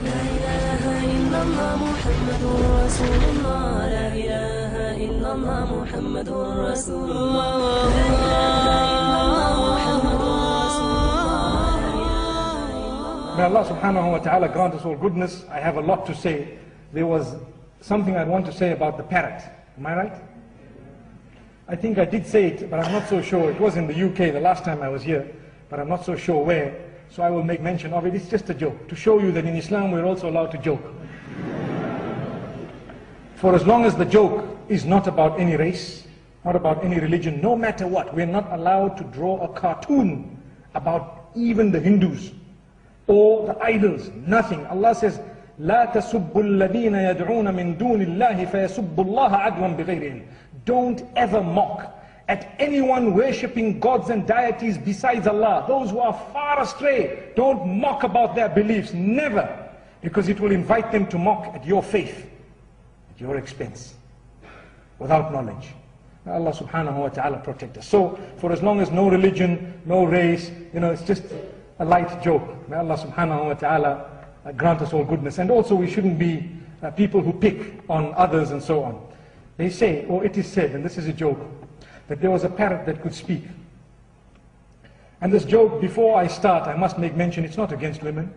لا إله إلا الله محمد رسول الله. لا إله إلا الله محمد رسول الله. لا إله إلا الله محمد رسول الله. May Allah subhanahu wa ta'ala grant us all goodness. I have a lot to say. There was something I'd want to say about the parrot. Am I right? I think I did say it, but I'm not so sure. It was in the UK the last time I was here, but I'm not so sure where. So I will make mention of it. It's just a joke, to show you that in Islam we're also allowed to joke. For as long as the joke is not about any race, not about any religion, no matter what, we're not allowed to draw a cartoon about even the Hindus or the idols, nothing. Allah says, لا تسبوا الذين يدعون من دون الله فيسبوا الله عدوا بغير علم. Don't ever mock at anyone worshipping gods and deities besides Allah. Those who are far astray, don't mock about their beliefs, never, because it will invite them to mock at your faith, at your expense, without knowledge. May Allah subhanahu wa ta'ala protect us. So, for as long as no religion, no race, it's just a light joke. May Allah subhanahu wa ta'ala grant us all goodness. And also we shouldn't be people who pick on others and so on. They say, or it is said, and this is a joke, that there was a parrot that could speak. And this joke, before I start, I must make mention, it's not against women,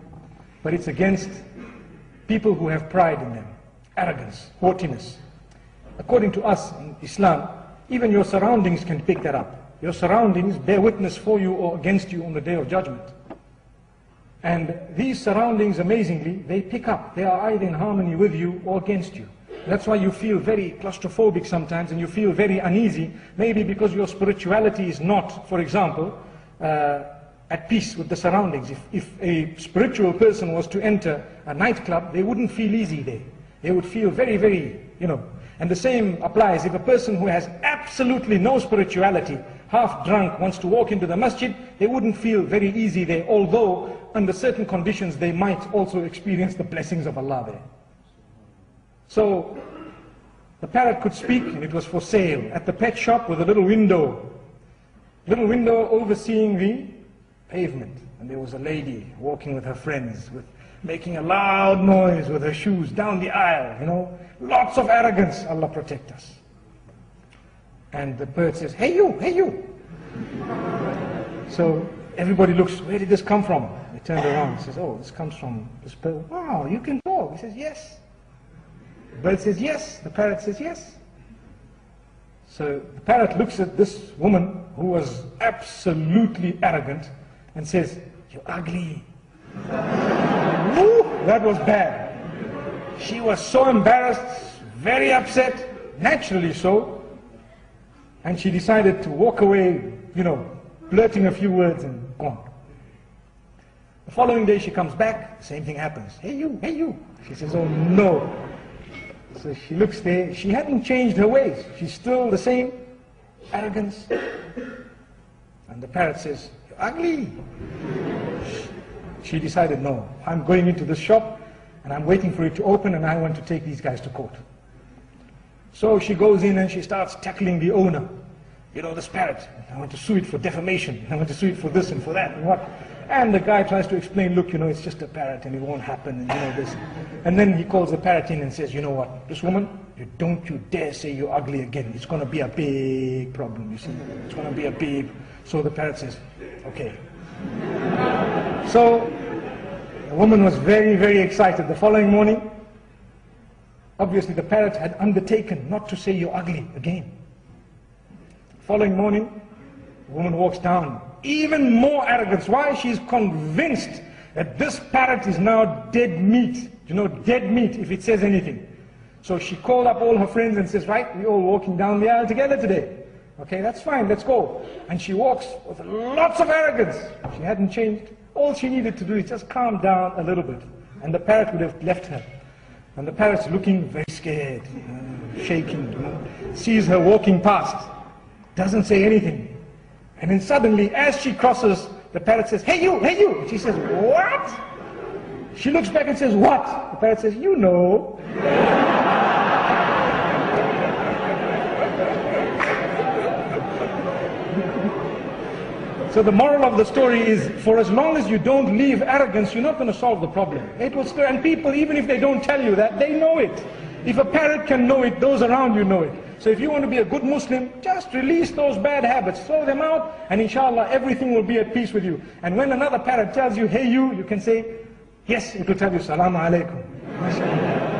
but it's against people who have pride in them, arrogance, haughtiness. According to us in Islam, even your surroundings can pick that up. Your surroundings bear witness for you or against you on the day of judgment. And these surroundings, amazingly, they pick up. They are either in harmony with you or against you. That's why you feel very claustrophobic sometimes and you feel very uneasy, maybe because your spirituality is not, for example, at peace with the surroundings. If a spiritual person was to enter a nightclub, they wouldn't feel easy there. They would feel very, very, And the same applies if a person who has absolutely no spirituality, half drunk, wants to walk into the masjid, they wouldn't feel very easy there, although under certain conditions they might also experience the blessings of Allah there. So the parrot could speak, and it was for sale at the pet shop with a little window overseeing the pavement. And there was a lady walking with her friends, making a loud noise with her shoes down the aisle, lots of arrogance. Allah protect us. And the bird says, hey you, hey you. So everybody looks, where did this come from? They turned around and says, oh, this comes from this bird. Wow, you can talk. He says, yes. The bird says, yes. The parrot says, yes. So the parrot looks at this woman who was absolutely arrogant and says, you're ugly. Woo, that was bad. She was so embarrassed, very upset, naturally so, and she decided to walk away, blurting a few words and gone. The following day she comes back, same thing happens. Hey you, hey you. She says, oh no. So she looks there, she hadn't changed her ways. She's still the same arrogance. And the parrot says, you're ugly. She decided, no, I'm going into this shop and I'm waiting for it to open and I want to take these guys to court. So she goes in and she starts tackling the owner. This parrot, I want to sue it for defamation. I want to sue it for this and for that and what. And the guy tries to explain, look, it's just a parrot and it won't happen and this. And then he calls the parrot in and says, you know what, this woman, don't you dare say you're ugly again. It's going to be a big problem, you see. It's going to be a big... So the parrot says, okay. So the woman was very, very excited. The following morning, obviously the parrot had undertaken not to say you're ugly again. The following morning, the woman walks down. Even more arrogance. Why? She's convinced that this parrot is now dead meat. Dead meat if it says anything. So she called up all her friends and says, right, we're all walking down the aisle together today. Okay, that's fine, let's go. And she walks with lots of arrogance. She hadn't changed. All she needed to do is just calm down a little bit. And the parrot would have left her. And the parrot's looking very scared, shaking, sees her walking past, doesn't say anything. And then suddenly, as she crosses, the parrot says, hey you, hey you. She says, what? She looks back and says, what? The parrot says, you know. So the moral of the story is, for as long as you don't leave arrogance, you're not going to solve the problem. It will still, and people, even if they don't tell you that, they know it. If a parrot can know it, those around you know it. So if you want to be a good Muslim, just release those bad habits, throw them out, and inshallah everything will be at peace with you. And when another parrot tells you, hey you can say, yes, it will tell you, Salaamu Alaikum. MashaAllah.